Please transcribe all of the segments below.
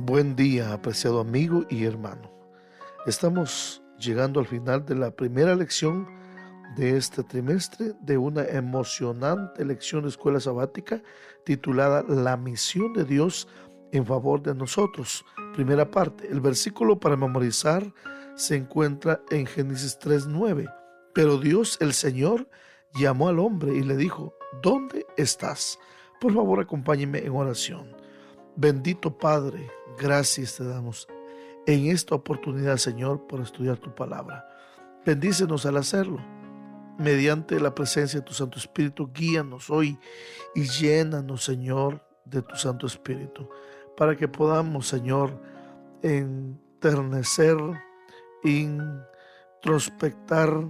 Buen día, apreciado amigo y hermano. Estamos llegando al final de la primera lección de este trimestre de una emocionante lección de escuela sabática titulada La misión de Dios en favor de nosotros. Primera parte, el versículo para memorizar se encuentra en Génesis 3:9. Pero Dios, el Señor, llamó al hombre y le dijo: ¿dónde estás? Por favor, acompáñeme en oración. Bendito Padre, gracias te damos en esta oportunidad, Señor, por estudiar tu palabra. Bendícenos al hacerlo. Mediante la presencia de tu Santo Espíritu, guíanos hoy y llénanos, Señor, de tu Santo Espíritu, para que podamos, Señor, enternecer, introspectar,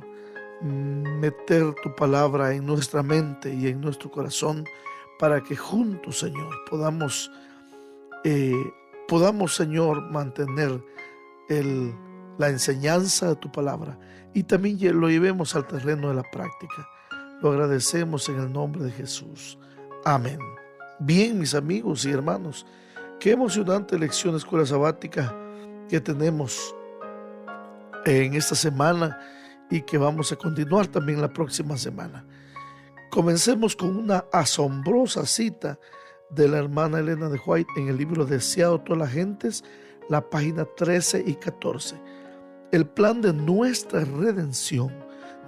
meter tu palabra en nuestra mente y en nuestro corazón, para que juntos, Señor, podamos, Señor, mantener la enseñanza de tu palabra y también lo llevemos al terreno de la práctica. Lo agradecemos en el nombre de Jesús. Amén. Bien, mis amigos y hermanos, qué emocionante lección de escuela sabática que tenemos en esta semana y que vamos a continuar también la próxima semana. Comencemos con una asombrosa cita de la hermana Elena de White en el libro Deseado de todas las gentes, la página 13 y 14. El plan de nuestra redención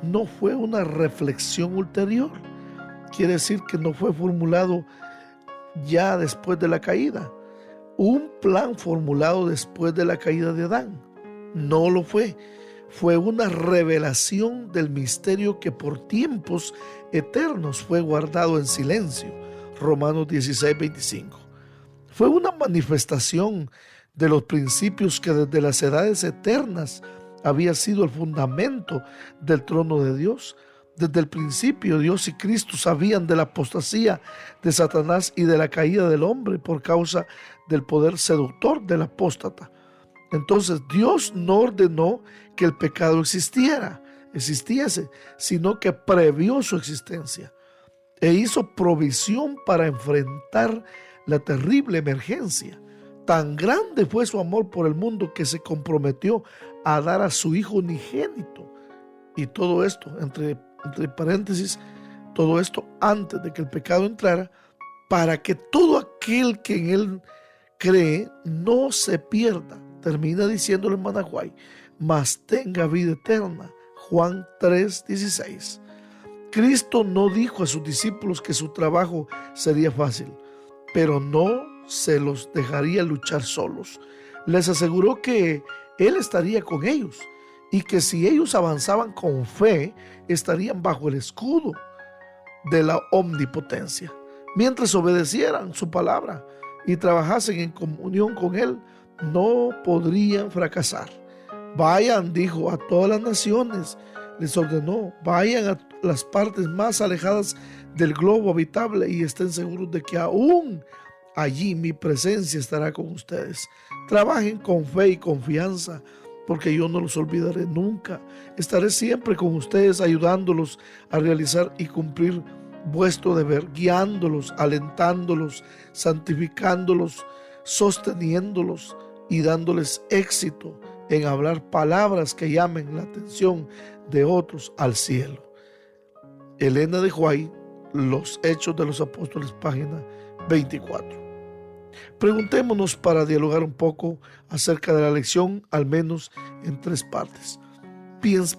no fue una reflexión ulterior. Quiere decir que no fue formulado ya después de la caída. Un plan formulado después de la caída de Adán. No lo fue. Fue una revelación del misterio que por tiempos eternos fue guardado en silencio. Romanos 16:25. Fue una manifestación de los principios que desde las edades eternas había sido el fundamento del trono de Dios. Desde el principio, Dios y Cristo sabían de la apostasía de Satanás y de la caída del hombre por causa del poder seductor del apóstata. Entonces, Dios no ordenó que el pecado existiese, sino que previó su existencia e hizo provisión para enfrentar la terrible emergencia. Tan grande fue su amor por el mundo que se comprometió a dar a su Hijo unigénito. Y todo esto, entre paréntesis, todo esto antes de que el pecado entrara, para que todo aquel que en él cree no se pierda. Termina diciendo la hermana White, mas tenga vida eterna. Juan 3:16. Cristo no dijo a sus discípulos que su trabajo sería fácil, pero no se los dejaría luchar solos. Les aseguró que Él estaría con ellos y que si ellos avanzaban con fe, estarían bajo el escudo de la omnipotencia. Mientras obedecieran su palabra y trabajasen en comunión con Él, no podrían fracasar. Vayan, dijo, a todas las naciones. Les ordenó, vayan a las partes más alejadas del globo habitable y estén seguros de que aún allí mi presencia estará con ustedes. Trabajen con fe y confianza, porque yo no los olvidaré nunca. Estaré siempre con ustedes, ayudándolos a realizar y cumplir vuestro deber, guiándolos, alentándolos, santificándolos, sosteniéndolos y dándoles éxito en hablar palabras que llamen la atención de otros al cielo. Elena de White, Los Hechos de los Apóstoles, página 24. Preguntémonos para dialogar un poco acerca de la lección, al menos en 3 partes.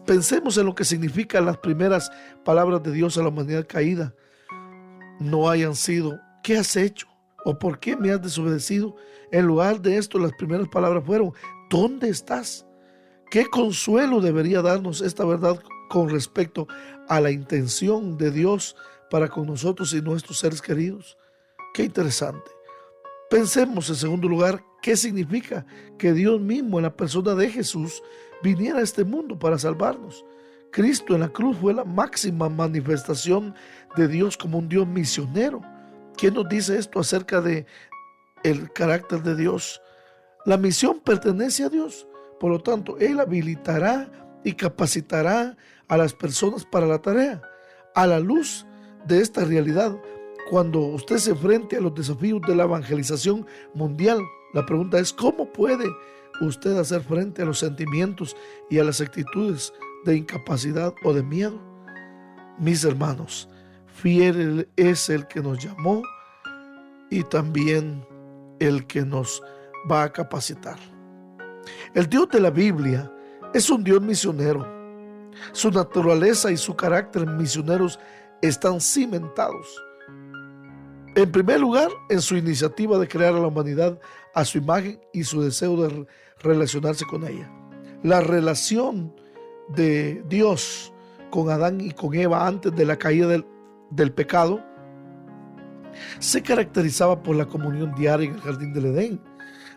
Pensemos en lo que significan las primeras palabras de Dios a la humanidad caída. No hayan sido, ¿qué has hecho? ¿O por qué me has desobedecido? En lugar de esto, las primeras palabras fueron, ¿dónde estás? ¿Qué consuelo debería darnos esta verdad con respecto a la intención de Dios para con nosotros y nuestros seres queridos? Qué interesante. Pensemos en segundo lugar, ¿qué significa que Dios mismo en la persona de Jesús viniera a este mundo para salvarnos? Cristo en la cruz fue la máxima manifestación de Dios como un Dios misionero. ¿Quién nos dice esto acerca de el carácter de Dios? La misión pertenece a Dios. Por lo tanto, Él habilitará y capacitará a las personas para la tarea. A la luz de esta realidad, cuando usted se enfrente a los desafíos de la evangelización mundial, la pregunta es: ¿cómo puede usted hacer frente a los sentimientos y a las actitudes de incapacidad o de miedo? Mis hermanos, fiel es el que nos llamó y también el que nos va a capacitar. El Dios de la Biblia es un Dios misionero. Su naturaleza y su carácter misioneros están cimentados, en primer lugar, en su iniciativa de crear a la humanidad a su imagen y su deseo de relacionarse con ella. La relación de Dios con Adán y con Eva antes de la caída del pecado se caracterizaba por la comunión diaria en el jardín del Edén.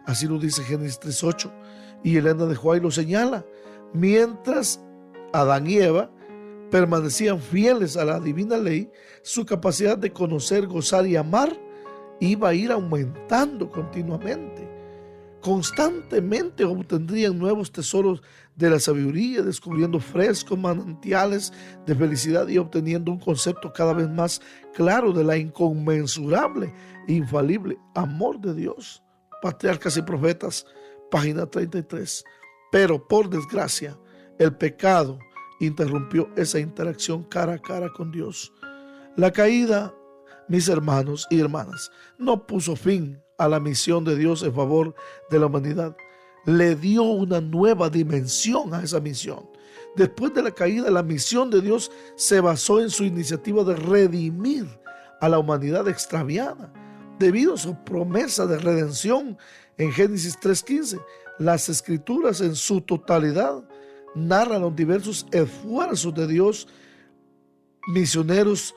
Así lo dice Génesis 3:8, y Elena de White lo señala. Mientras Adán y Eva permanecían fieles a la divina ley, su capacidad de conocer, gozar y amar iba a ir aumentando continuamente. Constantemente obtendrían nuevos tesoros de la sabiduría, descubriendo frescos manantiales de felicidad y obteniendo un concepto cada vez más claro de la inconmensurable e infalible amor de Dios. Patriarcas y Profetas, página 33. Pero por desgracia, el pecado interrumpió esa interacción cara a cara con Dios. La caída, mis hermanos y hermanas, no puso fin a la misión de Dios en favor de la humanidad. Le dio una nueva dimensión a esa misión. Después de la caída, la misión de Dios se basó en su iniciativa de redimir a la humanidad extraviada. Debido a su promesa de redención en Génesis 3:15, las Escrituras en su totalidad narran los diversos esfuerzos de Dios misioneros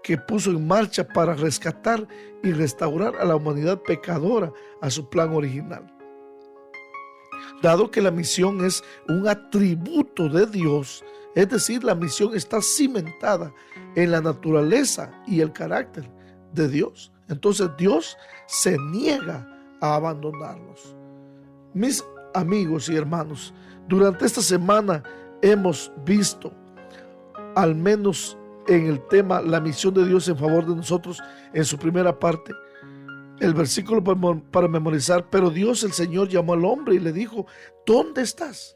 que puso en marcha para rescatar y restaurar a la humanidad pecadora a su plan original. Dado que la misión es un atributo de Dios, es decir, la misión está cimentada en la naturaleza y el carácter de Dios, entonces Dios se niega a abandonarnos. Mis amigos y hermanos, durante esta semana hemos visto, al menos en el tema la misión de Dios en favor de nosotros, en su primera parte, el versículo para memorizar: pero Dios el Señor llamó al hombre y le dijo: ¿dónde estás?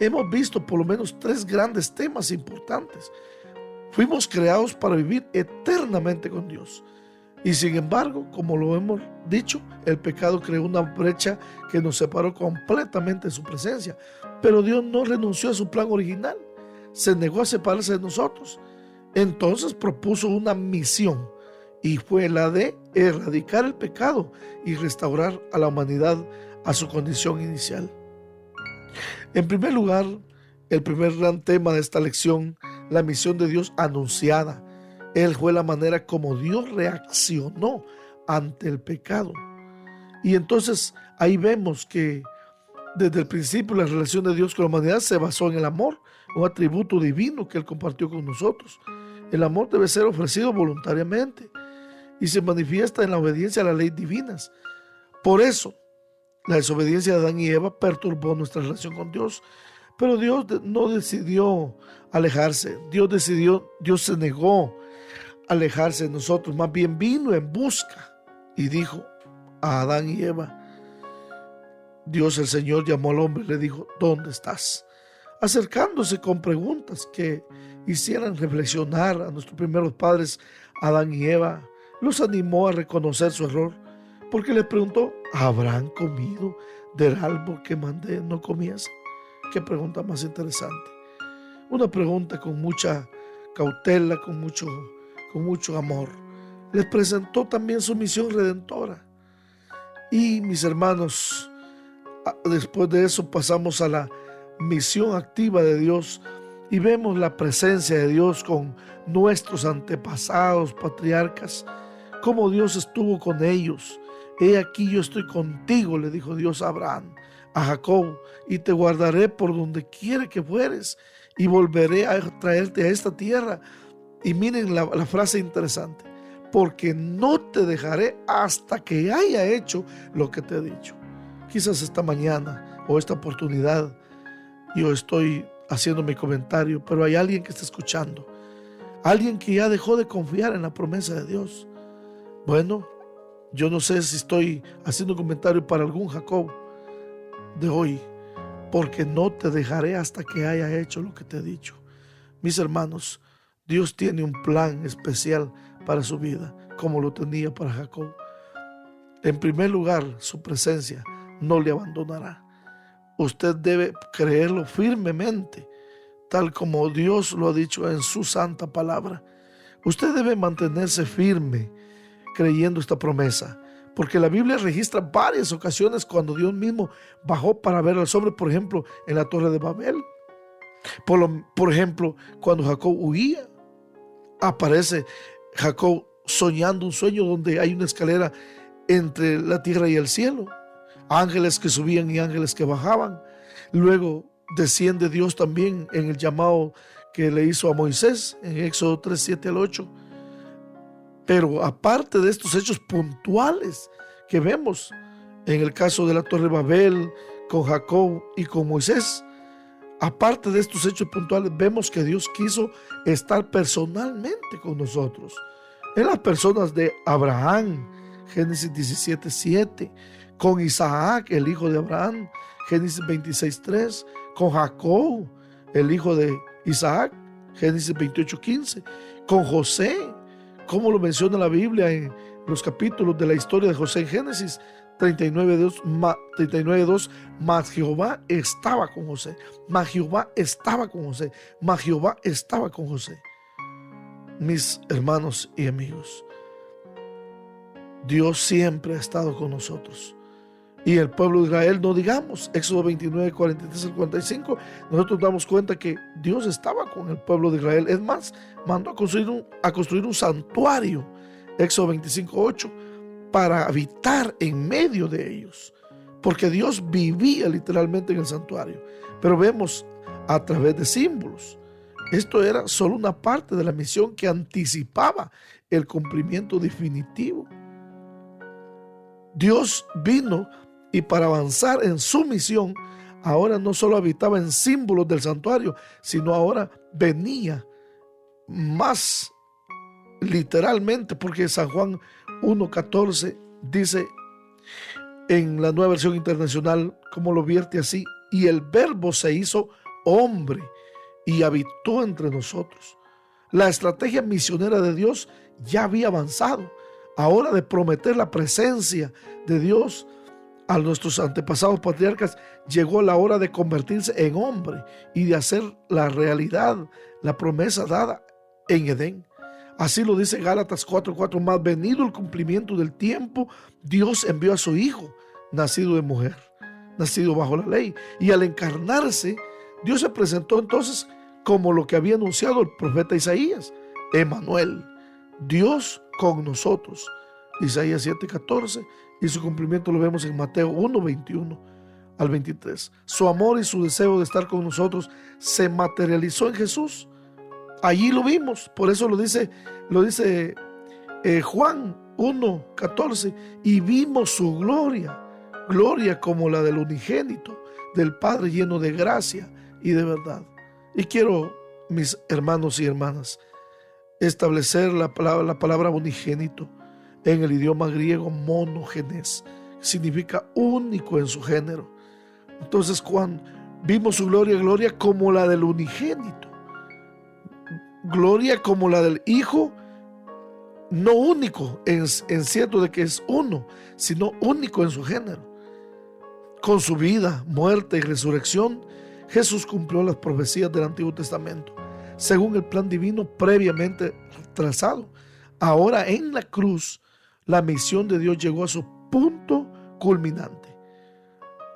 Hemos visto por lo menos 3 grandes temas importantes. Fuimos creados para vivir eternamente con Dios. Y sin embargo, como lo hemos dicho, el pecado creó una brecha que nos separó completamente de su presencia. Pero Dios no renunció a su plan original. Se negó a separarse de nosotros. Entonces propuso una misión, y fue la de erradicar el pecado y restaurar a la humanidad a su condición inicial. En primer lugar, el primer gran tema de esta lección, la misión de Dios anunciada. Él fue la manera como Dios reaccionó ante el pecado. Y entonces ahí vemos que desde el principio la relación de Dios con la humanidad se basó en el amor, un atributo divino que Él compartió con nosotros. El amor debe ser ofrecido voluntariamente y se manifiesta en la obediencia a las leyes divinas. Por eso, la desobediencia de Adán y Eva perturbó nuestra relación con Dios. Pero Dios no decidió alejarse. Dios se negó a alejarse de nosotros. Más bien vino en busca y dijo a Adán y Eva: Dios el Señor llamó al hombre y le dijo: ¿dónde estás? Acercándose con preguntas que hicieran reflexionar a nuestros primeros padres, Adán y Eva, los animó a reconocer su error, porque les preguntó: ¿habrán comido del árbol que mandé no comiesen? Qué pregunta más interesante. Una pregunta con mucha cautela, con mucho amor. Les presentó también su misión redentora. Y mis hermanos, después de eso pasamos a la misión activa de Dios y vemos la presencia de Dios con nuestros antepasados, patriarcas, cómo Dios estuvo con ellos. He aquí yo estoy contigo, le dijo Dios a Abraham, a Jacob, y te guardaré por donde quiera que fueres y volveré a traerte a esta tierra. Y miren la frase interesante: porque no te dejaré hasta que haya hecho lo que te he dicho. Quizás esta mañana o esta oportunidad yo estoy haciendo mi comentario, pero hay alguien que está escuchando, alguien que ya dejó de confiar en la promesa de Dios. Bueno, yo no sé si estoy haciendo un comentario para algún Jacob de hoy, porque no te dejaré hasta que haya hecho lo que te he dicho. Mis hermanos, Dios tiene un plan especial para su vida, como lo tenía para Jacob. En primer lugar, su presencia no le abandonará. Usted debe creerlo firmemente, tal como Dios lo ha dicho en su santa palabra. Usted debe mantenerse firme creyendo esta promesa, porque la Biblia registra varias ocasiones cuando Dios mismo bajó para ver al hombre, por ejemplo, en la Torre de Babel. Por ejemplo, cuando Jacob huía, aparece Jacob soñando un sueño donde hay una escalera entre la tierra y el cielo, ángeles que subían y ángeles que bajaban. Luego desciende Dios también en el llamado que le hizo a Moisés en Éxodo 3, 7 al 8. Pero aparte de estos hechos puntuales que vemos en el caso de la Torre de Babel, con Jacob y con Moisés, aparte de estos hechos puntuales, vemos que Dios quiso estar personalmente con nosotros. En las personas de Abraham, Génesis 17, 7, con Isaac, el hijo de Abraham, Génesis 26, 3, con Jacob, el hijo de Isaac, Génesis 28, 15, con José, como lo menciona la Biblia en los capítulos de la historia de José en Génesis 39:2, mas Jehová estaba con José, mas Jehová estaba con José, mas Jehová estaba con José. Mis hermanos y amigos, Dios siempre ha estado con nosotros. Y el pueblo de Israel, no digamos, Éxodo 29, 43 al 45, nosotros damos cuenta que Dios estaba con el pueblo de Israel. Es más, mandó a construir un santuario, Éxodo 25, 8, para habitar en medio de ellos, porque Dios vivía literalmente en el santuario. Pero vemos a través de símbolos. Esto era solo una parte de la misión que anticipaba el cumplimiento definitivo. Dios vino y para avanzar en su misión, ahora no solo habitaba en símbolos del santuario, sino ahora venía más literalmente, porque San Juan 1:14 dice en la Nueva Versión Internacional, como lo vierte así: y el Verbo se hizo hombre y habitó entre nosotros. La estrategia misionera de Dios ya había avanzado. Ahora, de prometer la presencia de Dios a nuestros antepasados patriarcas, llegó la hora de convertirse en hombre y de hacer la realidad la promesa dada en Edén. Así lo dice Gálatas 4:4, más venido el cumplimiento del tiempo, Dios envió a su Hijo, nacido de mujer, nacido bajo la ley, y al encarnarse, Dios se presentó entonces como lo que había anunciado el profeta Isaías: Emmanuel, Dios con nosotros. Isaías 7:14, y su cumplimiento lo vemos en Mateo 1:21 al 23. Su amor y su deseo de estar con nosotros se materializó en Jesús. Allí lo vimos, por eso lo dice Juan 1:14, y vimos su gloria como la del unigénito del Padre, lleno de gracia y de verdad. Y quiero, mis hermanos y hermanas, establecer la palabra unigénito en el idioma griego monogenes, significa único en su género. Entonces, cuando vimos su gloria como la del unigénito, gloria como la del Hijo, no único en cierto de que es uno, sino único en su género. Con su vida, muerte y resurrección, Jesús cumplió las profecías del Antiguo Testamento, según el plan divino previamente trazado. Ahora en la cruz, la misión de Dios llegó a su punto culminante.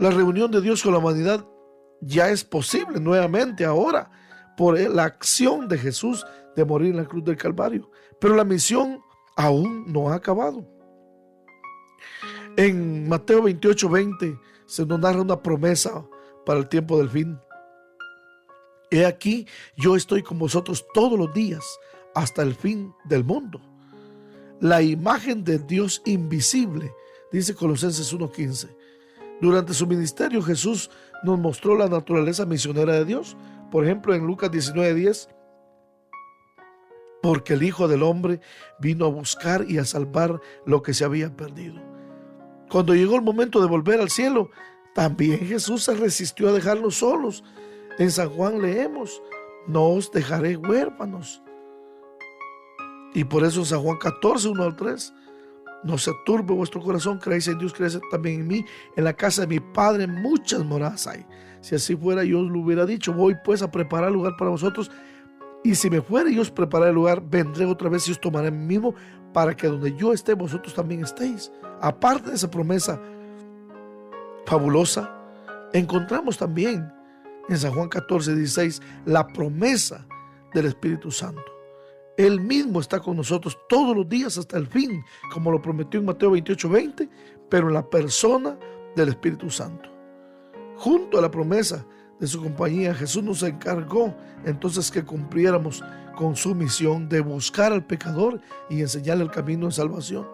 La reunión de Dios con la humanidad ya es posible nuevamente ahora por la acción de Jesús de morir en la cruz del Calvario. Pero la misión aún no ha acabado. En Mateo 28:20 se nos narra una promesa para el tiempo del fin. He aquí, yo estoy con vosotros todos los días hasta el fin del mundo. La imagen de Dios invisible, dice Colosenses 1:15. Durante su ministerio, Jesús nos mostró la naturaleza misionera de Dios. Por ejemplo, en Lucas 19:10 porque el Hijo del Hombre vino a buscar y a salvar lo que se había perdido. Cuando llegó el momento de volver al cielo, también Jesús se resistió a dejarnos solos. En San Juan leemos: no os dejaré huérfanos. Y por eso en San Juan 14, 1 al 3, no se turbe vuestro corazón, creéis en Dios, creéis también en mí. En la casa de mi Padre muchas moradas hay. Si así fuera, yo os lo hubiera dicho. Voy pues a preparar lugar para vosotros. Y si me fuera y os prepararé el lugar, vendré otra vez y os tomaré a mí mismo, para que donde yo esté, vosotros también estéis. Aparte de esa promesa fabulosa, encontramos también en San Juan 14, 16, la promesa del Espíritu Santo. Él mismo está con nosotros todos los días hasta el fin, como lo prometió en Mateo 28, 20, pero en la persona del Espíritu Santo. Junto a la promesa de su compañía, Jesús nos encargó entonces que cumpliéramos con su misión de buscar al pecador y enseñarle el camino de salvación.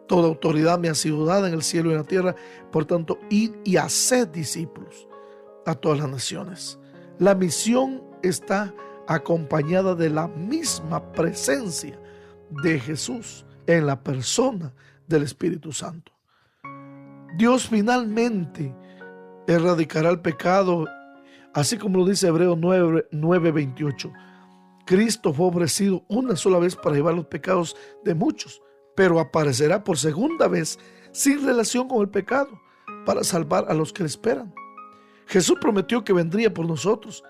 Toda autoridad me ha sido dada en el cielo y en la tierra, por tanto, id y haced discípulos a todas las naciones. La misión está acompañada de la misma presencia de Jesús en la persona del Espíritu Santo. Dios finalmente erradicará el pecado, así como lo dice Hebreos 9, 28. Cristo fue ofrecido una sola vez para llevar los pecados de muchos, pero aparecerá por segunda vez sin relación con el pecado para salvar a los que le esperan. Jesús prometió que vendría por nosotros.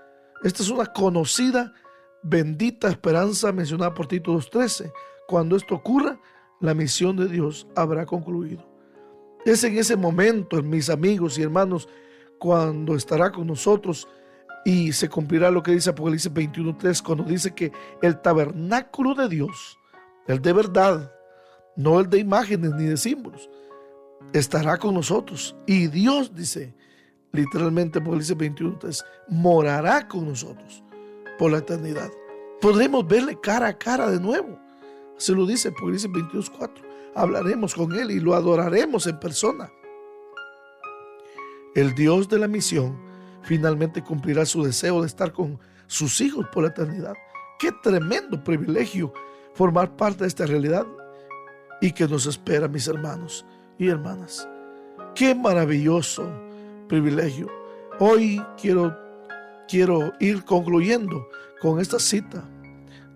Esta es una conocida, bendita esperanza mencionada por Tito 2:13. Cuando esto ocurra, la misión de Dios habrá concluido. Es en ese momento, mis amigos y hermanos, cuando estará con nosotros y se cumplirá lo que dice Apocalipsis 21:3, cuando dice que el tabernáculo de Dios, el de verdad, no el de imágenes ni de símbolos, estará con nosotros. Y Dios, dice literalmente Apocalipsis 21:3, morará con nosotros por la eternidad. Podremos verle cara a cara de nuevo. Se lo dice Apocalipsis 22:4. Hablaremos con Él y lo adoraremos en persona. El Dios de la misión finalmente cumplirá su deseo de estar con sus hijos por la eternidad. Qué tremendo privilegio formar parte de esta realidad y que nos espera, mis hermanos y hermanas. Qué maravilloso privilegio. Hoy quiero ir concluyendo con esta cita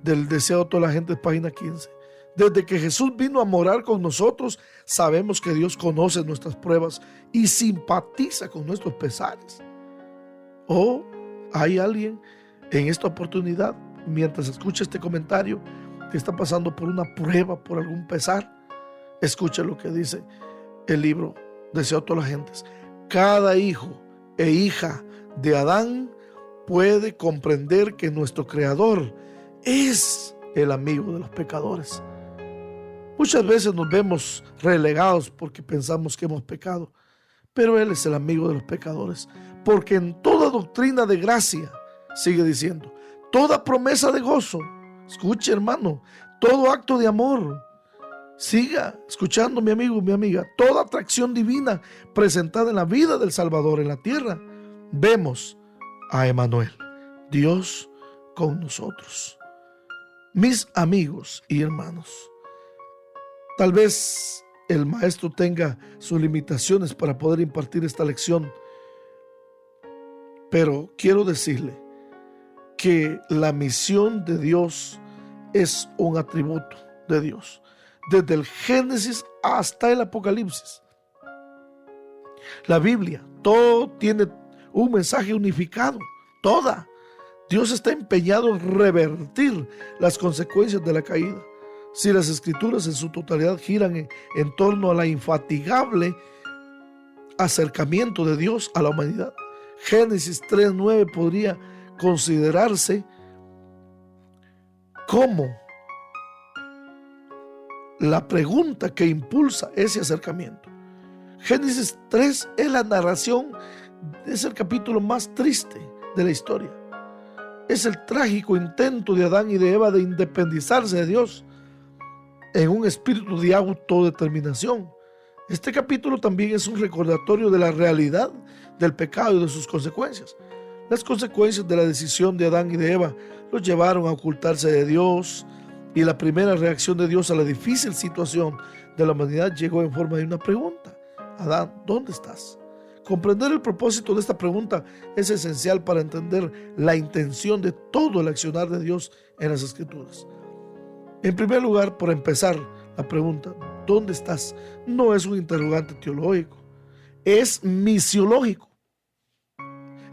del deseo de toda la gente, página 15. Desde que Jesús vino a morar con nosotros, sabemos que Dios conoce nuestras pruebas y simpatiza con nuestros pesares. ¿O hay alguien en esta oportunidad, mientras escucha este comentario, que está pasando por una prueba, por algún pesar? Escucha lo que dice el libro Deseo de todas las gentes. Cada hijo e hija de Adán puede comprender que nuestro Creador es el amigo de los pecadores. Muchas veces nos vemos relegados porque pensamos que hemos pecado, pero Él es el amigo de los pecadores, porque en toda doctrina de gracia, sigue diciendo, toda promesa de gozo, escuche hermano, todo acto de amor, siga escuchando mi amigo, mi amiga, toda atracción divina presentada en la vida del Salvador en la tierra, vemos a Emmanuel, Dios con nosotros. Mis amigos y hermanos, tal vez el maestro tenga sus limitaciones para poder impartir esta lección, pero quiero decirle que la misión de Dios es un atributo de Dios, desde el Génesis hasta el Apocalipsis. La Biblia, todo tiene un mensaje unificado, toda. Dios está empeñado en revertir las consecuencias de la caída. Si las escrituras en su totalidad giran en torno a la infatigable acercamiento de Dios a la humanidad, Génesis 3:9 podría considerarse como la pregunta que impulsa ese acercamiento. Génesis 3 es la narración, es el capítulo más triste de la historia. Es el trágico intento de Adán y de Eva de independizarse de Dios en un espíritu de autodeterminación. Este capítulo también es un recordatorio de la realidad del pecado y de sus consecuencias. Las consecuencias de la decisión de Adán y de Eva los llevaron a ocultarse de Dios, Y la primera reacción de Dios a la difícil situación de la humanidad llegó en forma de una pregunta. Adán, ¿dónde estás? Comprender el propósito de esta pregunta es esencial para entender la intención de todo el accionar de Dios en las Escrituras. En primer lugar, por empezar, la pregunta, ¿dónde estás? No es un interrogante teológico, es misiológico.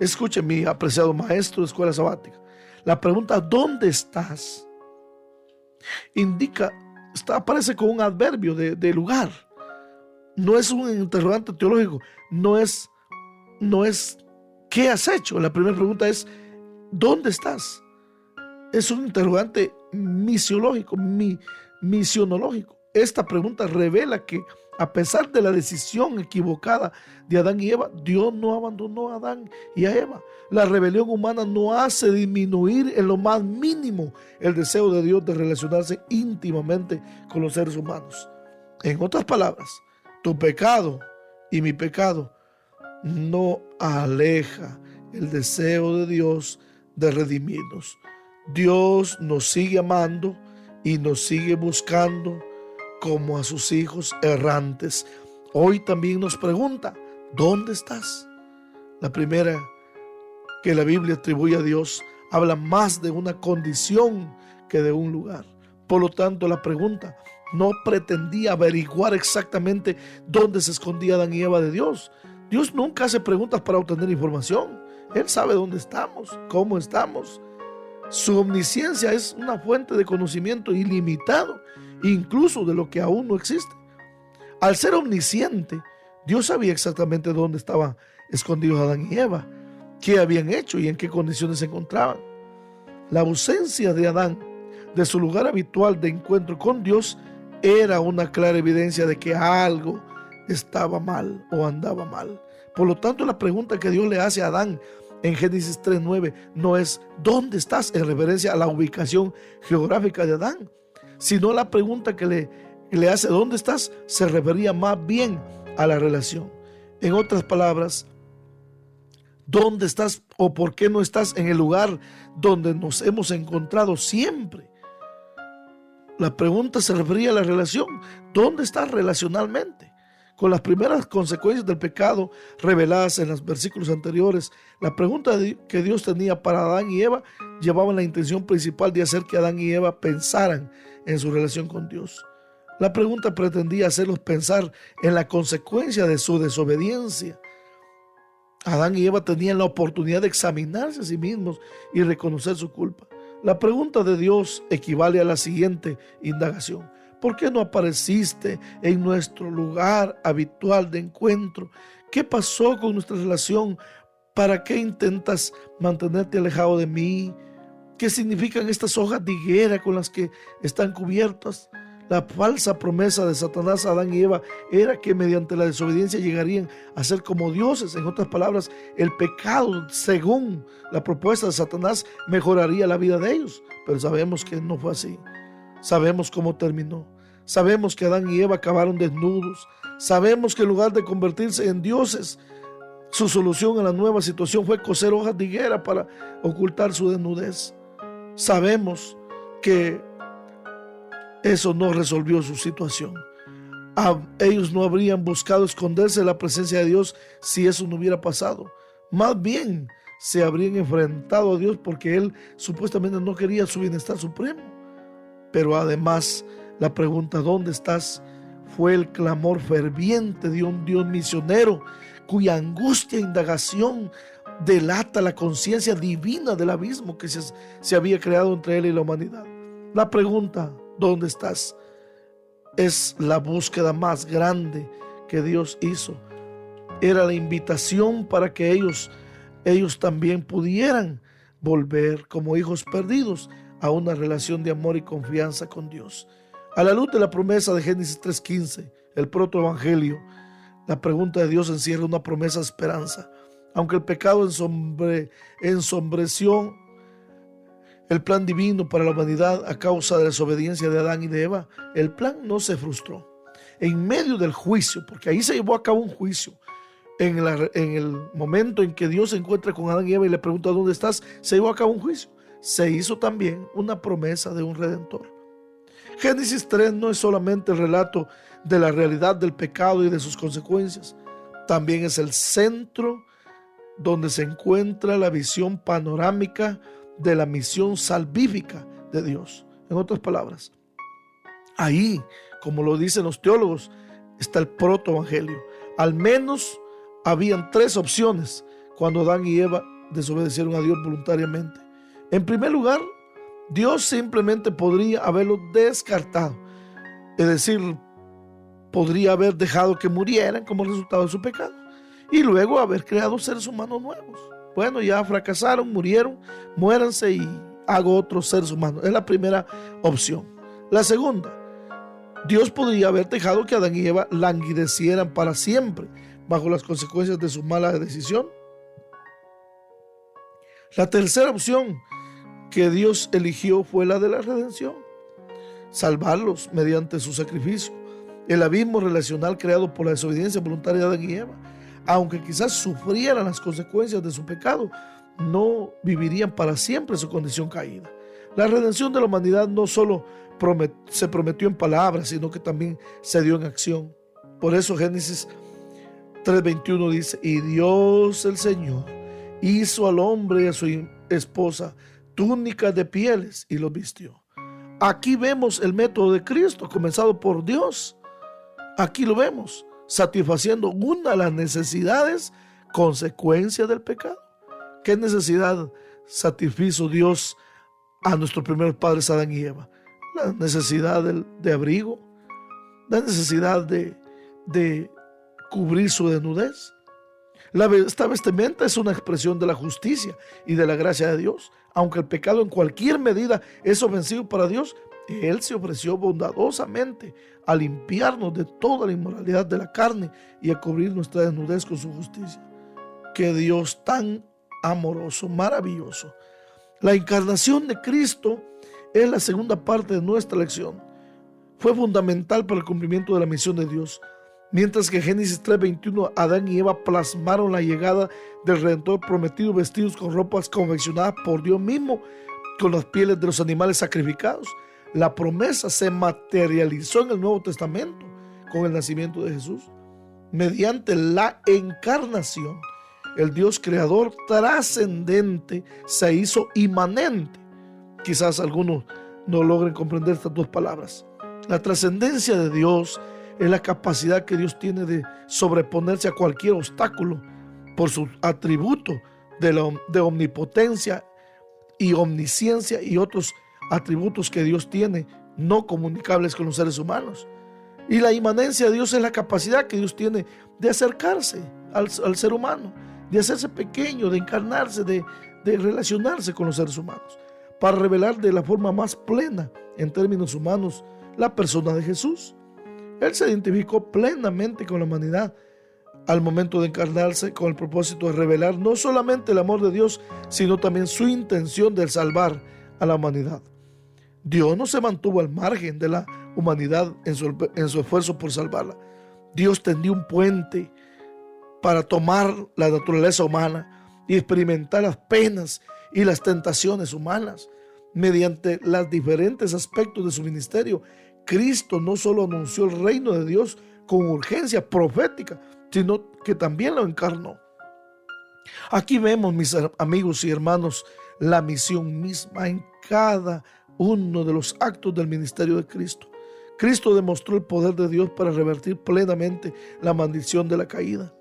Escuche, mi apreciado maestro de escuela sabática, la pregunta ¿dónde estás? Aparece con un adverbio de lugar. No es un interrogante teológico, no es ¿qué has hecho? La primera pregunta es ¿dónde estás? Es un interrogante misionológico. Esta pregunta revela que a pesar de la decisión equivocada de Adán y Eva, Dios no abandonó a Adán y a Eva. La rebelión humana no hace disminuir en lo más mínimo el deseo de Dios de relacionarse íntimamente con los seres humanos. En otras palabras, tu pecado y mi pecado no aleja el deseo de Dios de redimirnos. Dios nos sigue amando y nos sigue buscando como a sus hijos errantes. Hoy también nos pregunta, ¿dónde estás? La primera que la Biblia atribuye a Dios habla más de una condición que de un lugar. Por lo tanto, la pregunta no pretendía averiguar exactamente dónde se escondía Adán y Eva de Dios. Dios nunca hace preguntas para obtener información. Él sabe dónde estamos, cómo estamos. Su omnisciencia es una fuente de conocimiento ilimitado, incluso de lo que aún no existe. Al ser omnisciente, Dios sabía exactamente dónde estaban escondidos Adán y Eva, qué habían hecho y en qué condiciones se encontraban. La ausencia de Adán de su lugar habitual de encuentro con Dios era una clara evidencia de que algo estaba mal o andaba mal. Por lo tanto, la pregunta que Dios le hace a Adán en Génesis 3:9 no es ¿dónde estás? En referencia a la ubicación geográfica de Adán, sino la pregunta que le hace ¿dónde estás? Se refería más bien a la relación. En otras palabras, ¿dónde estás o por qué no estás en el lugar donde nos hemos encontrado siempre? La pregunta se refería a la relación. ¿Dónde estás relacionalmente? Con las primeras consecuencias del pecado reveladas en los versículos anteriores, la pregunta que Dios tenía para Adán y Eva llevaba la intención principal de hacer que Adán y Eva pensaran en su relación con Dios. La pregunta pretendía hacerlos pensar en la consecuencia de su desobediencia. Adán y Eva tenían la oportunidad de examinarse a sí mismos y reconocer su culpa. La pregunta de Dios equivale a la siguiente indagación: ¿por qué no apareciste en nuestro lugar habitual de encuentro? ¿Qué pasó con nuestra relación? ¿Para qué intentas mantenerte alejado de mí? ¿Qué significan estas hojas de higuera con las que están cubiertas? La falsa promesa de Satanás a Adán y Eva era que mediante la desobediencia llegarían a ser como dioses. En otras palabras, el pecado, según la propuesta de Satanás, mejoraría la vida de ellos. Pero sabemos que no fue así. Sabemos cómo terminó. Sabemos que Adán y Eva acabaron desnudos. Sabemos que en lugar de convertirse en dioses, su solución a la nueva situación fue coser hojas de higuera para ocultar su desnudez. Sabemos que eso no resolvió su situación. Ellos no habrían buscado esconderse de la presencia de Dios si eso no hubiera pasado. Más bien se habrían enfrentado a Dios porque Él supuestamente no quería su bienestar supremo. Pero además, la pregunta ¿dónde estás? Fue el clamor ferviente de un Dios misionero cuya angustia e indagación delata la conciencia divina del abismo que se había creado entre Él y la humanidad. La pregunta ¿dónde estás? Es la búsqueda más grande que Dios hizo. Era la invitación para que ellos también pudieran volver como hijos perdidos a una relación de amor y confianza con Dios. A la luz de la promesa de Génesis 3:15, el protoevangelio, la pregunta de Dios encierra una promesa de esperanza. Aunque el pecado ensombreció el plan divino para la humanidad a causa de la desobediencia de Adán y de Eva, el plan no se frustró. En medio del juicio, porque ahí se llevó a cabo un juicio, en el momento en que Dios se encuentra con Adán y Eva y le pregunta ¿dónde estás?, se llevó a cabo un juicio. Se hizo también una promesa de un redentor. Génesis 3 no es solamente el relato de la realidad del pecado y de sus consecuencias, también es el centro donde se encuentra la visión panorámica de la misión salvífica de Dios. En otras palabras, ahí, como lo dicen los teólogos, está el protoevangelio. Al menos habían 3 opciones cuando Adán y Eva desobedecieron a Dios voluntariamente. En primer lugar, Dios simplemente podría haberlo descartado, es decir, podría haber dejado que murieran como resultado de su pecado y luego haber creado seres humanos nuevos. Bueno, ya fracasaron, murieron, muéranse y hago otros seres humanos. Es la primera opción. La segunda, Dios podría haber dejado que Adán y Eva languidecieran para siempre bajo las consecuencias de su mala decisión. La tercera opción que Dios eligió fue la de la redención, salvarlos mediante su sacrificio. El abismo relacional creado por la desobediencia voluntaria de Adán y Eva, aunque quizás sufrieran las consecuencias de su pecado, no vivirían para siempre su condición caída. La redención de la humanidad no solo se prometió en palabras, sino que también se dio en acción. Por eso Génesis 3:21 dice: y Dios el Señor hizo al hombre y a su esposa túnicas de pieles y los vistió. Aquí vemos el método de Cristo comenzado por Dios. Aquí lo vemos, satisfaciendo una de las necesidades consecuencias del pecado. ¿Qué necesidad satisfizo Dios a nuestros primeros padres Adán y Eva? La necesidad de abrigo, la necesidad de cubrir su desnudez. Esta vestimenta es una expresión de la justicia y de la gracia de Dios. Aunque el pecado en cualquier medida es ofensivo para Dios, Él se ofreció bondadosamente a limpiarnos de toda la inmoralidad de la carne y a cubrir nuestra desnudez con su justicia. ¡Qué Dios tan amoroso, maravilloso! La encarnación de Cristo es la segunda parte de nuestra lección. Fue fundamental para el cumplimiento de la misión de Dios. Mientras que Génesis 3:21, Adán y Eva plasmaron la llegada del Redentor prometido vestidos con ropas confeccionadas por Dios mismo, con las pieles de los animales sacrificados. La promesa se materializó en el Nuevo Testamento con el nacimiento de Jesús. Mediante la encarnación, el Dios creador trascendente se hizo inmanente. Quizás algunos no logren comprender estas 2 palabras. La trascendencia de Dios es la capacidad que Dios tiene de sobreponerse a cualquier obstáculo por sus atributos de omnipotencia y omnisciencia y otros atributos que Dios tiene no comunicables con los seres humanos. Y la inmanencia de Dios es la capacidad que Dios tiene de acercarse al ser humano, de hacerse pequeño, de encarnarse, de relacionarse con los seres humanos, para revelar de la forma más plena, en términos humanos, la persona de Jesús. Él se identificó plenamente con la humanidad al momento de encarnarse con el propósito de revelar no solamente el amor de Dios, sino también su intención de salvar a la humanidad. Dios no se mantuvo al margen de la humanidad en su esfuerzo por salvarla. Dios tendió un puente para tomar la naturaleza humana y experimentar las penas y las tentaciones humanas. Mediante los diferentes aspectos de su ministerio, Cristo no solo anunció el reino de Dios con urgencia profética, sino que también lo encarnó. Aquí vemos, mis amigos y hermanos, la misión misma en cada uno de los actos del ministerio de Cristo. Cristo demostró el poder de Dios para revertir plenamente la maldición de la caída.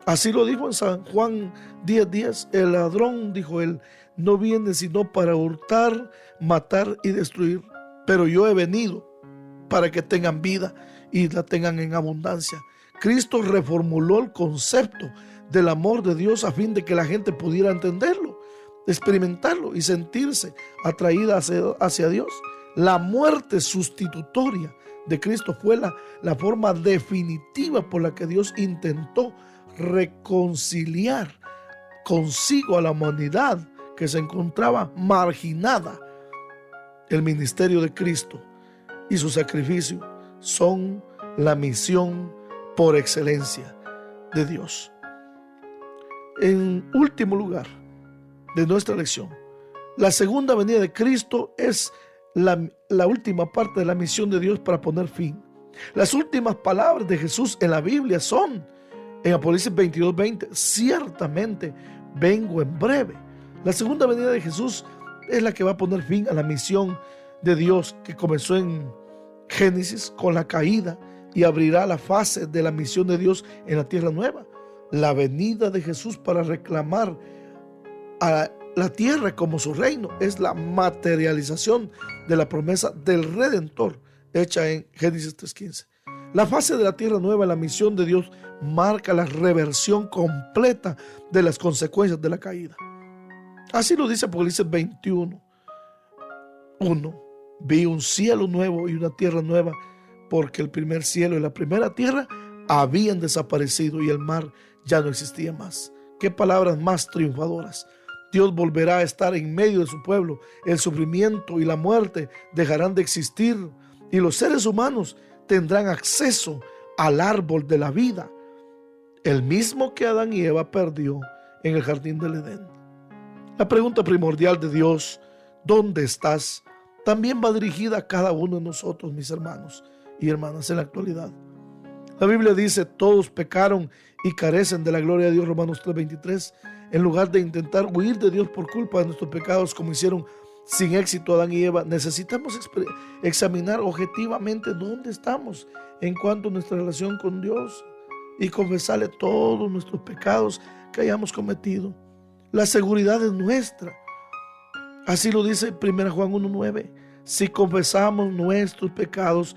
Así lo dijo en San Juan 10:10, el ladrón, dijo él, no viene sino para hurtar, matar y destruir, pero yo he venido para que tengan vida y la tengan en abundancia. Cristo reformuló el concepto del amor de Dios a fin de que la gente pudiera entenderlo, experimentarlo y sentirse atraída hacia Dios. La muerte sustitutoria de Cristo fue la forma definitiva por la que Dios intentó reconciliar consigo a la humanidad que se encontraba marginada. El ministerio de Cristo y su sacrificio son la misión por excelencia de Dios. En último lugar de nuestra lección, la segunda venida de Cristo es la última parte de la misión de Dios para poner fin. Las últimas palabras de Jesús en la Biblia son, en Apocalipsis 22:20, ciertamente vengo en breve. La segunda venida de Jesús es la que va a poner fin a la misión de Dios que comenzó en Génesis con la caída y abrirá la fase de la misión de Dios en la tierra nueva. La venida de Jesús para reclamar a la tierra como su reino es la materialización de la promesa del Redentor hecha en Génesis 3:15. La fase de la tierra nueva, la misión de Dios, marca la reversión completa de las consecuencias de la caída. Así lo dice Apocalipsis 21:1. Vi un cielo nuevo y una tierra nueva, porque el primer cielo y la primera tierra habían desaparecido y el mar ya no existía más. Qué palabras más triunfadoras. Dios volverá a estar en medio de su pueblo. El sufrimiento y la muerte dejarán de existir y los seres humanos tendrán acceso al árbol de la vida, el mismo que Adán y Eva perdió en el jardín del Edén. La pregunta primordial de Dios, ¿dónde estás?, también va dirigida a cada uno de nosotros, mis hermanos y hermanas, en la actualidad. La Biblia dice, todos pecaron y carecen de la gloria de Dios, Romanos 3:23. En lugar de intentar huir de Dios por culpa de nuestros pecados, como hicieron sin éxito Adán y Eva, necesitamos examinar objetivamente dónde estamos en cuanto a nuestra relación con Dios y confesarle todos nuestros pecados que hayamos cometido. La seguridad es nuestra. Así lo dice 1 Juan 1:9. Si confesamos nuestros pecados,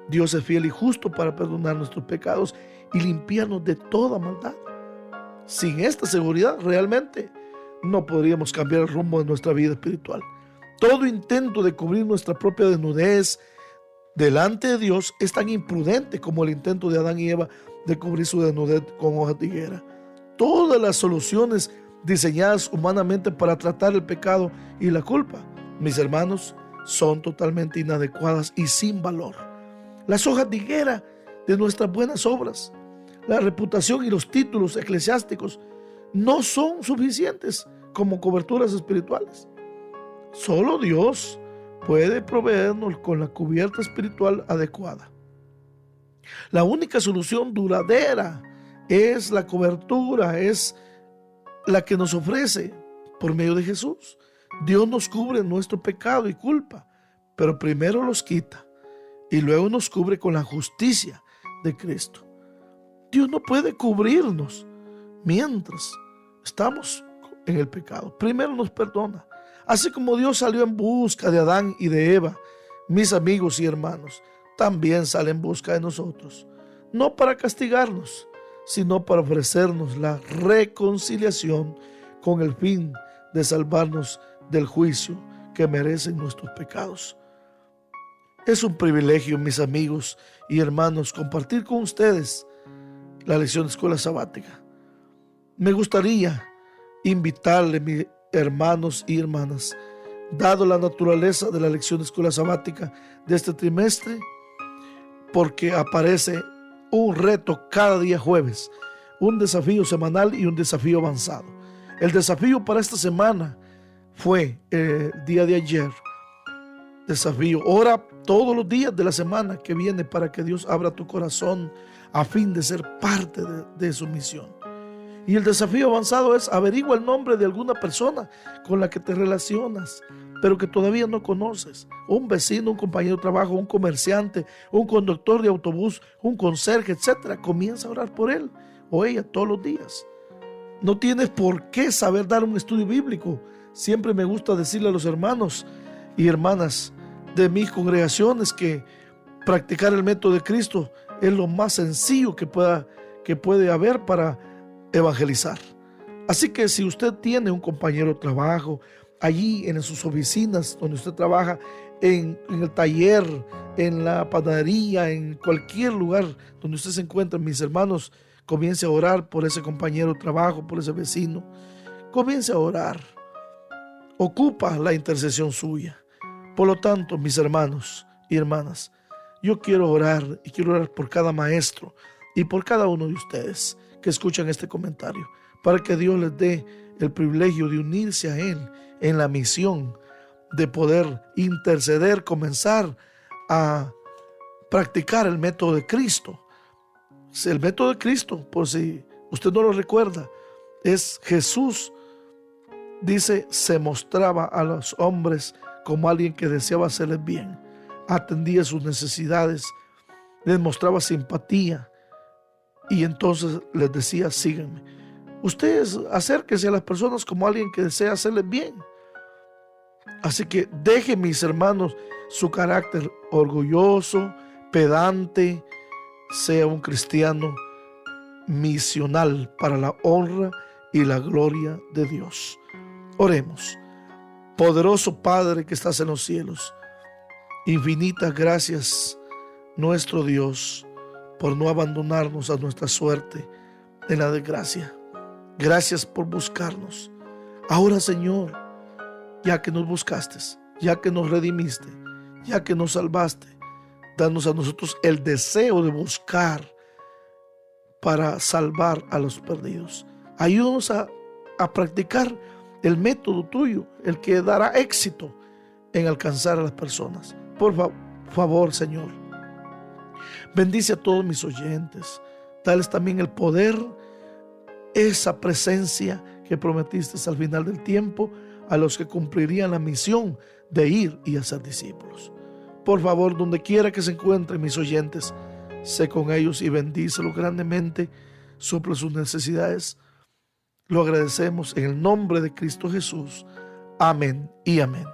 Dios es fiel y justo para perdonar nuestros pecados y limpiarnos de toda maldad. Sin esta seguridad, realmente no podríamos cambiar el rumbo de nuestra vida espiritual. Todo intento de cubrir nuestra propia desnudez delante de Dios es tan imprudente como el intento de Adán y Eva de cubrir su desnudez con hojas de higuera. Todas las soluciones diseñadas humanamente para tratar el pecado y la culpa, mis hermanos, son totalmente inadecuadas y sin valor. Las hojas de higuera de nuestras buenas obras, la reputación y los títulos eclesiásticos no son suficientes como coberturas espirituales. Solo Dios puede proveernos con la cubierta espiritual adecuada. La única solución duradera es la cobertura, es la que nos ofrece por medio de Jesús. Dios nos cubre nuestro pecado y culpa, pero primero los quita y luego nos cubre con la justicia de Cristo. Dios no puede cubrirnos mientras estamos en el pecado. Primero nos perdona. Así como Dios salió en busca de Adán y de Eva, mis amigos y hermanos, también sale en busca de nosotros. No para castigarnos, sino para ofrecernos la reconciliación con el fin de salvarnos del juicio que merecen nuestros pecados. Es un privilegio, mis amigos y hermanos, compartir con ustedes la lección de escuela sabática. Me gustaría invitarle, mis hermanos y hermanas, dado la naturaleza de la lección de escuela sabática de este trimestre, porque aparece un reto cada día jueves, un desafío semanal y un desafío avanzado. El desafío para esta semana fue el día de ayer. Desafío, ora todos los días de la semana que viene para que Dios abra tu corazón a fin de ser parte de su misión. Y el desafío avanzado es averigua el nombre de alguna persona con la que te relacionas, pero que todavía no conoces. Un vecino, un compañero de trabajo, un comerciante, un conductor de autobús, un conserje, etc. Comienza a orar por él o ella todos los días. No tienes por qué saber dar un estudio bíblico. Siempre me gusta decirle a los hermanos y hermanas de mis congregaciones que practicar el método de Cristo es lo más sencillo que puede haber para evangelizar. Así que si usted tiene un compañero de trabajo allí en sus oficinas donde usted trabaja, en el taller, en la panadería, en cualquier lugar donde usted se encuentre, mis hermanos, comience a orar por ese compañero de trabajo, por ese vecino. Comience a orar. Ocupa la intercesión suya. Por lo tanto, mis hermanos y hermanas, yo quiero orar y quiero orar por cada maestro y por cada uno de ustedes que escuchan este comentario, para que Dios les dé el privilegio de unirse a Él en la misión de poder interceder, comenzar a practicar el método de Cristo. El método de Cristo, por si usted no lo recuerda, es Jesús, dice, se mostraba a los hombres como alguien que deseaba hacerles bien, atendía sus necesidades, les mostraba simpatía y entonces les decía: síganme. Ustedes acérquense a las personas como alguien que desea hacerles bien. Así que deje, mis hermanos, su carácter orgulloso, pedante, sea un cristiano misional para la honra y la gloria de Dios. Oremos. Poderoso Padre que estás en los cielos, infinitas gracias, nuestro Dios, por no abandonarnos a nuestra suerte en la desgracia. Gracias por buscarnos. Ahora, Señor, ya que nos buscaste, ya que nos redimiste, ya que nos salvaste, danos a nosotros el deseo de buscar para salvar a los perdidos. Ayúdanos a practicar el método tuyo, el que dará éxito en alcanzar a las personas. Por favor, Señor, bendice a todos mis oyentes. Dales también el poder, esa presencia que prometiste al final del tiempo a los que cumplirían la misión de ir y hacer discípulos. Por favor, donde quiera que se encuentren mis oyentes, sé con ellos y bendícelos grandemente, suple sus necesidades. Lo agradecemos en el nombre de Cristo Jesús. Amén y amén.